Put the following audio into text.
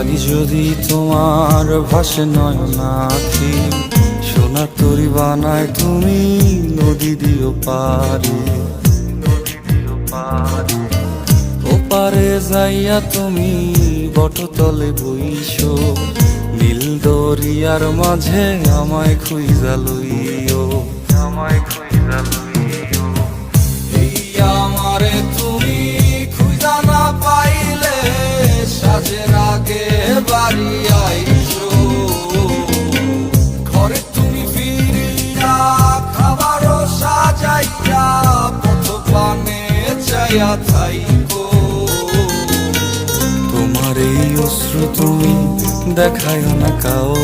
লাগি যদি তোমার ভাসে নয়নাখি, সোনার তরি বানায় তুমি নদী দিও পারে। ওপারে যাইয়া তুমি বটতলে বইসো, নীল দরিয়ার মাঝে আমায় খুঁজা লইও, আমায় খুঁজা লইও। এই আমারে তুমি খুঁজা না পাইলে সাজের আগে বাড়ি আইসো, ঘরে তুমি ফিরিয়া খাবারও সাজাইয়া পথ পানে চাইয়া থাইকো। তোমার এই অশ্রু তুমি দেখায় না কাউর।